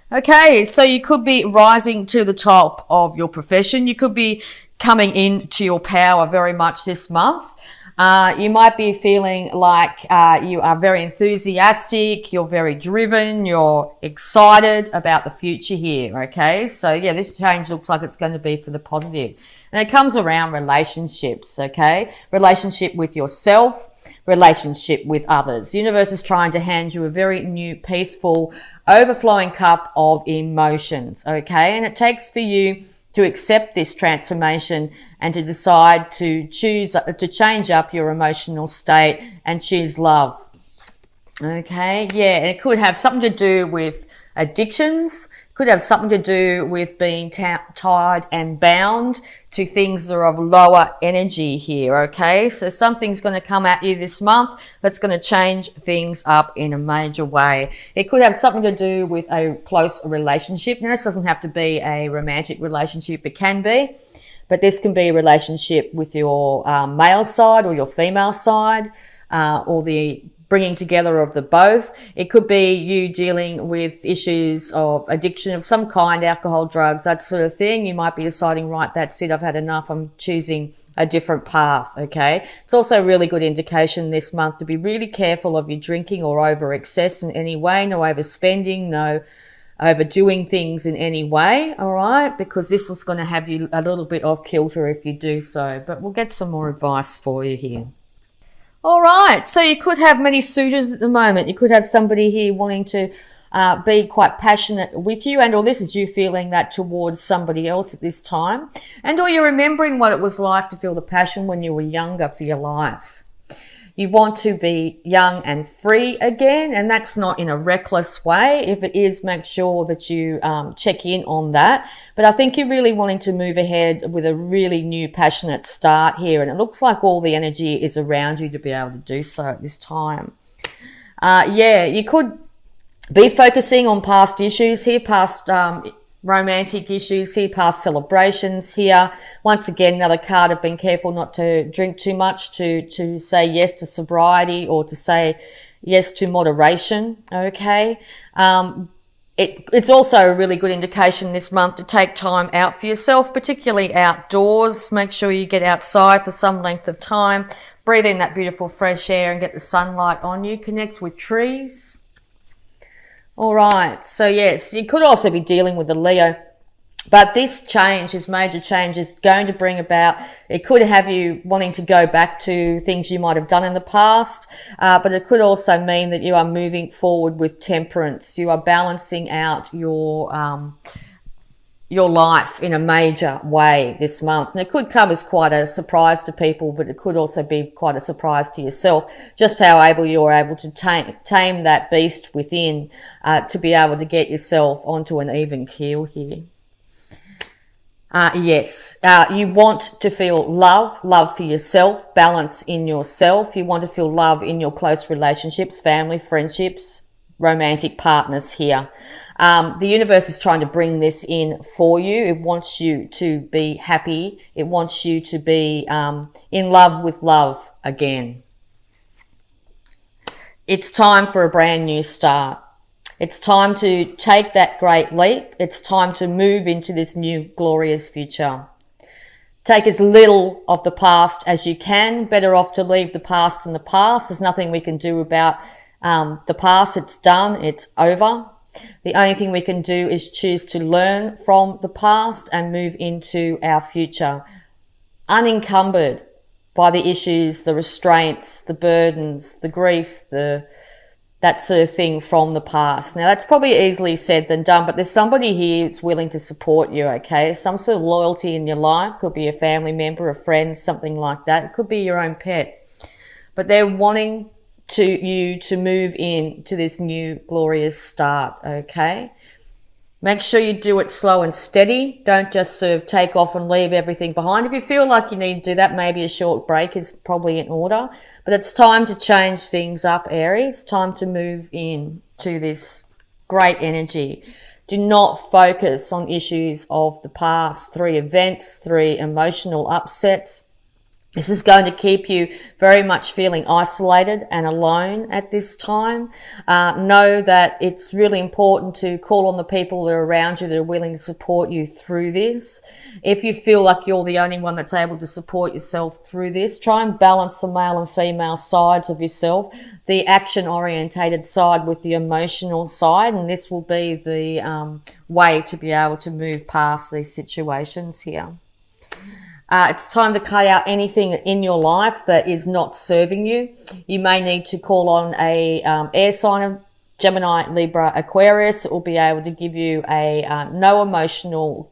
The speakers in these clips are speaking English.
Okay, so you could be rising to the top of your profession. You could be coming into your power very much this month. You might be feeling like you are very enthusiastic, you're very driven, you're excited about the future here, okay? So yeah, this change looks like it's going to be for the positive. And it comes around relationships, okay? Relationship with yourself, relationship with others. The universe is trying to hand you a very new, peaceful, overflowing cup of emotions, okay? And it takes for you to accept this transformation and to decide to choose to change up your emotional state and choose love. Okay, yeah, it could have something to do with addictions, could have something to do with being tied and bound to things that are of lower energy here, okay? So something's going to come at you this month that's going to change things up in a major way. It could have something to do with a close relationship. Now, this doesn't have to be a romantic relationship, it can be, but this can be a relationship with your male side or your female side, or the bringing together of the both. It could be you dealing with issues of addiction of some kind, alcohol, drugs, that sort of thing. You might be deciding, right, that's it, I've had enough, I'm choosing a different path, okay? It's also a really good indication this month to be really careful of your drinking or over excess in any way, no overspending, no overdoing things in any way, all right? Because this is going to have you a little bit off kilter if you do so. But we'll get some more advice for you here. All right, so you could have many suitors at the moment. You could have somebody here wanting to be quite passionate with you, and or this is you feeling that towards somebody else at this time, and or you're remembering what it was like to feel the passion when you were younger for your life. You want to be young and free again, and that's not in a reckless way. If it is, make sure that you check in on that. But I think you're really wanting to move ahead with a really new, passionate start here, and it looks like all the energy is around you to be able to do so at this time. Yeah, you could be focusing on past issues here, past romantic issues here, past celebrations here. Once again, another card of being careful not to drink too much, to say yes to sobriety or to say yes to moderation, okay? It's also a really good indication this month to take time out for yourself, particularly outdoors. Make sure you get outside for some length of time, breathe in that beautiful fresh air and get the sunlight on you, connect with trees. All right, so yes, you could also be dealing with a Leo, but this change, this major change is going to bring about, it could have you wanting to go back to things you might have done in the past, but it could also mean that you are moving forward with temperance. You are balancing out your life in a major way this month. And it could come as quite a surprise to people, but it could also be quite a surprise to yourself, just how able you're able to tame that beast within, to be able to get yourself onto an even keel here. Yes, you want to feel love for yourself, balance in yourself. You want to feel love in your close relationships, family, friendships, romantic partners here. The universe is trying to bring this in for you. It wants you to be happy. It wants you to be in love with love again. It's time for a brand new start. It's time to take that great leap. It's time to move into this new glorious future. Take as little of the past as you can. Better off to leave the past in the past. There's nothing we can do about the past. It's done. It's over. The only thing we can do is choose to learn from the past and move into our future, unencumbered by the issues, the restraints, the burdens, the grief, that sort of thing from the past. Now, that's probably easily said than done, but there's somebody here that's willing to support you, okay? Some sort of loyalty in your life. Could be a family member, a friend, something like that. It could be your own pet. But they're wanting you to move in to this new glorious start, okay? Make sure you do it slow and steady. Don't just sort of take off and leave everything behind. If you feel like you need to do that, maybe a short break is probably in order. But it's time to change things up, Aries. Time to move in to this great energy. Do not focus on issues of the past, 3 events, 3 emotional upsets. This is going to keep you very much feeling isolated and alone at this time. Know that it's really important to call on the people that are around you that are willing to support you through this. If you feel like you're the only one that's able to support yourself through this, try and balance the male and female sides of yourself, the action-orientated side with the emotional side, and this will be the way to be able to move past these situations here. It's time to cut out anything in your life that is not serving you. You may need to call on a air sign of Gemini, Libra, Aquarius. It will be able to give you a no emotional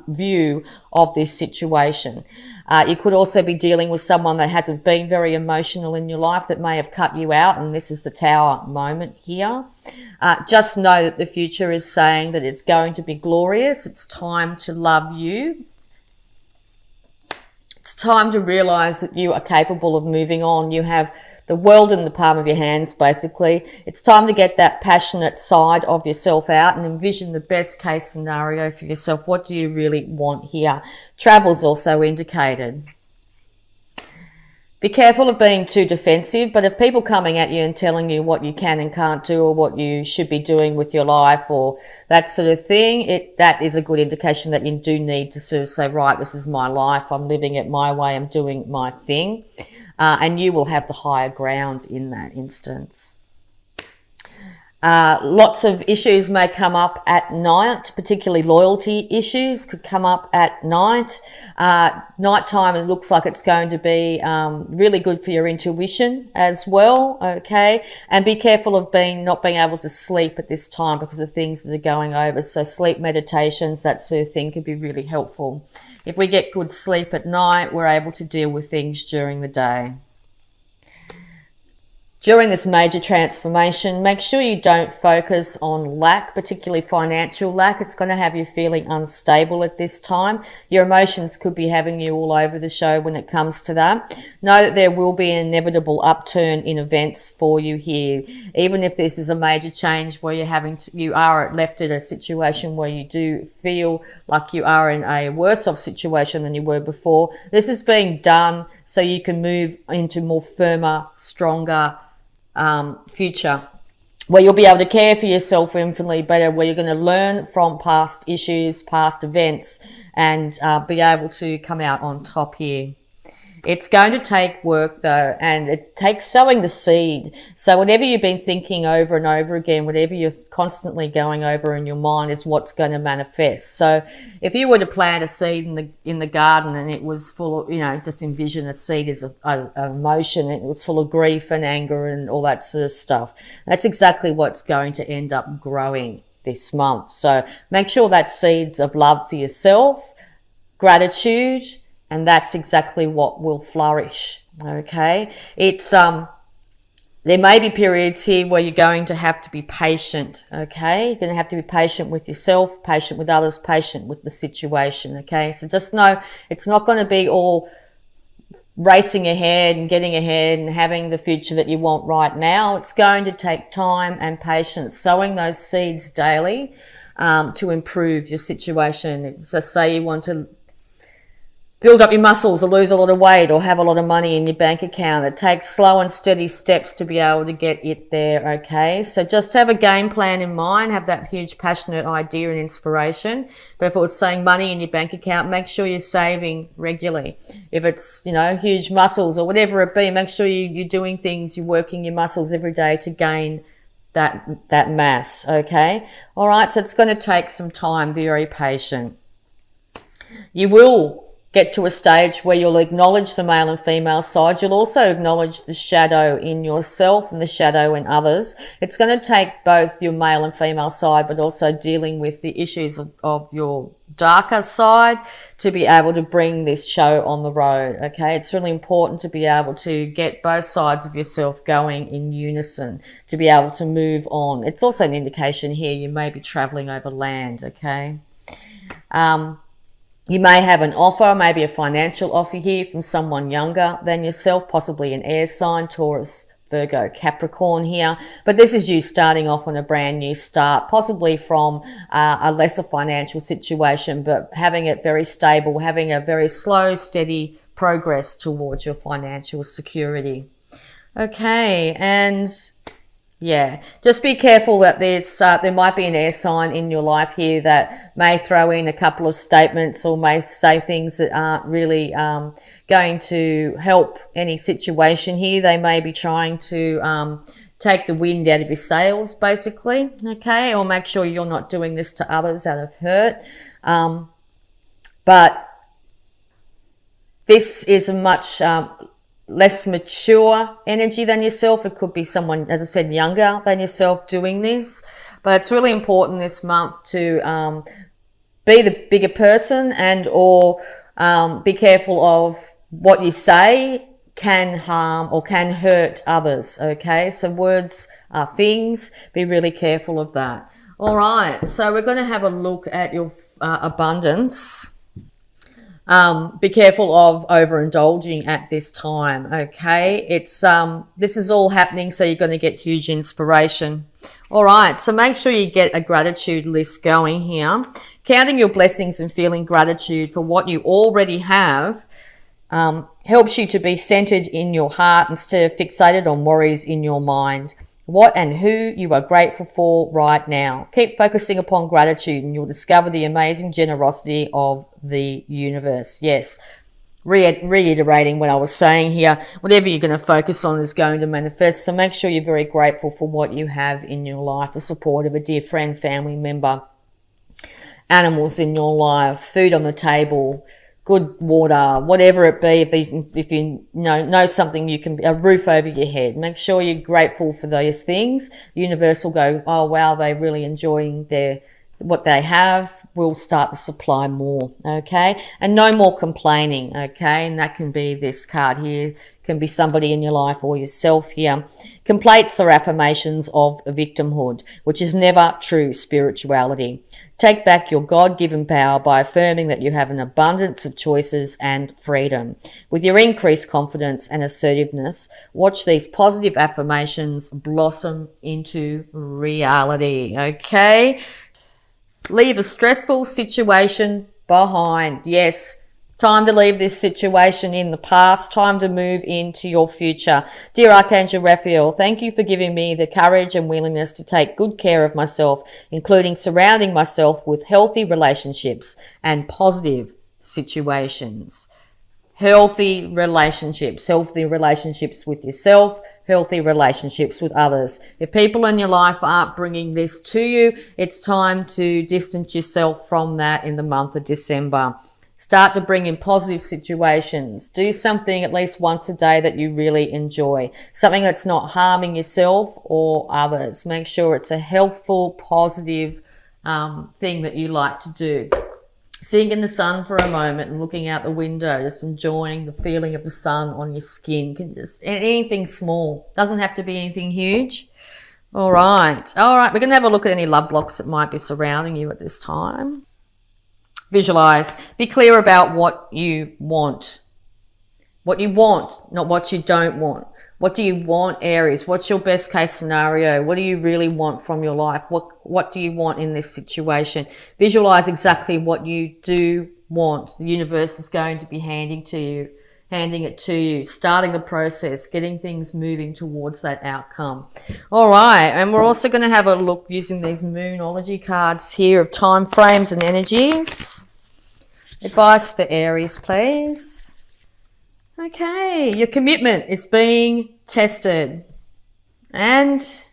view of this situation. You could also be dealing with someone that hasn't been very emotional in your life that may have cut you out, and this is the Tower moment here. Just know that the future is saying that it's going to be glorious. It's time to love you. It's time to realize that you are capable of moving on. You have the world in the palm of your hands, basically. It's time to get that passionate side of yourself out and envision the best case scenario for yourself. What do you really want here? Travel's also indicated. Be careful of being too defensive, but if people coming at you and telling you what you can and can't do or what you should be doing with your life or that sort of thing, that is a good indication that you do need to sort of say, right, this is my life, I'm living it my way, I'm doing my thing, and you will have the higher ground in that instance. Lots of issues may come up at night, particularly loyalty issues could come up at night. Nighttime, it looks like it's going to be really good for your intuition as well, okay? And be careful of not being able to sleep at this time because of things that are going over. So sleep meditations, that sort of thing could be really helpful. If we get good sleep at night, we're able to deal with things during the day. During this major transformation, make sure you don't focus on lack, particularly financial lack. It's going to have you feeling unstable at this time. Your emotions could be having you all over the show when it comes to that. Know that there will be an inevitable upturn in events for you here. Even if this is a major change where you are left in a situation where you do feel like you are in a worse off situation than you were before, this is being done so you can move into more firmer, stronger, future where you'll be able to care for yourself infinitely better, where you're going to learn from past issues, past events, and be able to come out on top here. It's going to take work though, and it takes sowing the seed. So whatever you've been thinking over and over again, whatever you're constantly going over in your mind is what's going to manifest. So if you were to plant a seed in the garden and it was full of, just envision a seed as an emotion, it was full of grief and anger and all that sort of stuff. That's exactly what's going to end up growing this month. So make sure that seeds of love for yourself, gratitude, and that's exactly what will flourish, okay? It's, there may be periods here where you're going to have to be patient, okay? You're going to have to be patient with yourself, patient with others, patient with the situation, okay? So just know it's not going to be all racing ahead and getting ahead and having the future that you want right now. It's going to take time and patience, sowing those seeds daily to improve your situation. So say you want to build up your muscles or lose a lot of weight or have a lot of money in your bank account. It takes slow and steady steps to be able to get it there, okay? So just have a game plan in mind, have that huge passionate idea and inspiration. But if it was saying money in your bank account, make sure you're saving regularly. If it's, huge muscles or whatever it be, make sure you're doing things, you're working your muscles every day to gain that mass, okay? All right, so it's going to take some time, very patient. You will get to a stage where you'll acknowledge the male and female side. You'll also acknowledge the shadow in yourself and the shadow in others. It's going to take both your male and female side, but also dealing with the issues of your darker side to be able to bring this show on the road, okay? It's really important to be able to get both sides of yourself going in unison, to be able to move on. It's also an indication here you may be traveling over land, okay? You may have an offer, maybe a financial offer here from someone younger than yourself, possibly an air sign, Taurus, Virgo, Capricorn here. But this is you starting off on a brand new start, possibly from a lesser financial situation, but having it very stable, having a very slow, steady progress towards your financial security. Okay, and yeah, just be careful that there might be an air sign in your life here that may throw in a couple of statements or may say things that aren't really going to help any situation here. They may be trying to take the wind out of your sails, basically, okay? Or make sure you're not doing this to others out of hurt. But this is a much less mature energy than yourself. It could be someone, as I said, younger than yourself doing this. But it's really important this month to be the bigger person and or be careful of what you say can harm or can hurt others, okay? So words are things. Be really careful of that. All right, so we're going to have a look at your abundance. Be careful of overindulging at this time, okay? It's this is all happening, so you're going to get huge inspiration. All right, so make sure you get a gratitude list going here. Counting your blessings and feeling gratitude for what you already have helps you to be centered in your heart instead of fixated on worries in your mind. What and who you are grateful for right now. Keep focusing upon gratitude and you'll discover the amazing generosity of the universe. Yes, reiterating what I was saying here, whatever you're going to focus on is going to manifest. So make sure you're very grateful for what you have in your life, the support of a dear friend, family member, animals in your life, food on the table, good water, whatever it be. If you know something, you can, a roof over your head. Make sure you're grateful for those things. The universe will go, oh wow, they're really enjoying what they have. We'll start to supply more, okay? And no more complaining, okay? And that can be this card here, can be somebody in your life or yourself here. Complaints are affirmations of victimhood, which is never true spirituality. Take back your God-given power by affirming that you have an abundance of choices and freedom. With your increased confidence and assertiveness, watch these positive affirmations blossom into reality, okay? Leave a stressful situation behind. Yes, time to leave this situation in the past. Time to move into your future. Dear Archangel Raphael, thank you for giving me the courage and willingness to take good care of myself, including surrounding myself with healthy relationships and positive situations. Healthy relationships with yourself, healthy relationships with others. If people in your life aren't bringing this to you, it's time to distance yourself from that in the month of December. Start to bring in positive situations. Do something at least once a day that you really enjoy. Something that's not harming yourself or others. Make sure it's a healthful, positive thing that you like to do. Sitting in the sun for a moment and looking out the window, just enjoying the feeling of the sun on your skin. Can just anything small. Doesn't have to be anything huge. All right. We're going to have a look at any love blocks that might be surrounding you at this time. Visualize. Be clear about what you want. What you want, not what you don't want. What do you want, Aries? What's your best case scenario? What do you really want from your life? What do you want in this situation? Visualize exactly what you do want. The universe is going to be handing it to you, starting the process, getting things moving towards that outcome. All right, and we're also going to have a look using these Moonology cards here of time frames and energies. Advice for Aries, please. Okay, your commitment is being tested and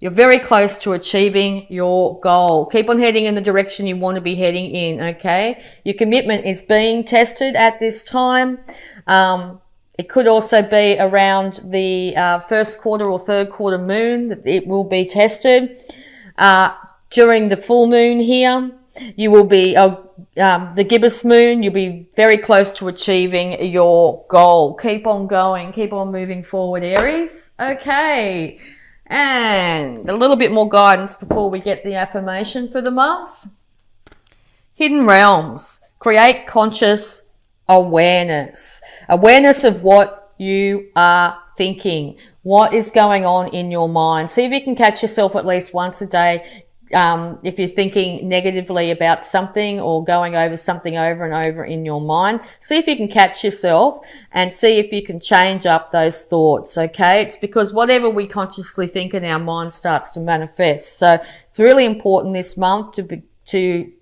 you're very close to achieving your goal. Keep on heading in the direction you want to be heading in, okay? Your commitment is being tested at this time. It could also be around the first quarter or third quarter moon that it will be tested. During the full moon here, you will be, the gibbous moon, you'll be very close to achieving your goal. Keep on going, keep on moving forward, Aries. Okay. And a little bit more guidance before we get the affirmation for the month. Hidden realms. Create conscious awareness. Awareness of what you are thinking, what is going on in your mind. See if you can catch yourself at least once a day. If you're thinking negatively about something or going over something over and over in your mind, see if you can catch yourself and see if you can change up those thoughts. Okay. It's because whatever we consciously think in our mind starts to manifest. So it's really important this month to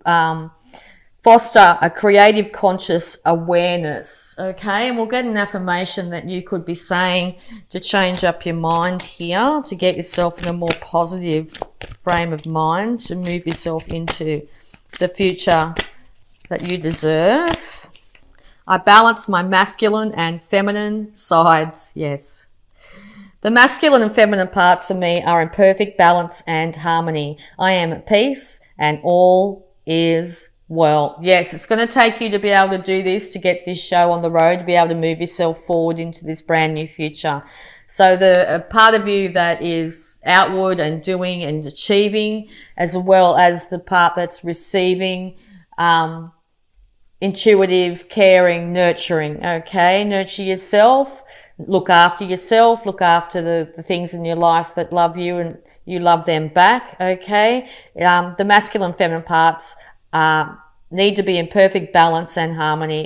foster a creative conscious awareness. Okay. And we'll get an affirmation that you could be saying to change up your mind here, to get yourself in a more positive frame of mind, to move yourself into the future that you deserve. I balance my masculine and feminine sides. Yes. The masculine and feminine parts of me are in perfect balance and harmony. I am at peace and all is well. Yes, it's going to take you to be able to do this, to get this show on the road, to be able to move yourself forward into this brand new future. So the part of you that is outward and doing and achieving, as well as the part that's receiving, intuitive, caring, nurturing. Okay, nurture yourself, look after the things in your life that love you and you love them back. Okay, the masculine and feminine parts need to be in perfect balance and harmony.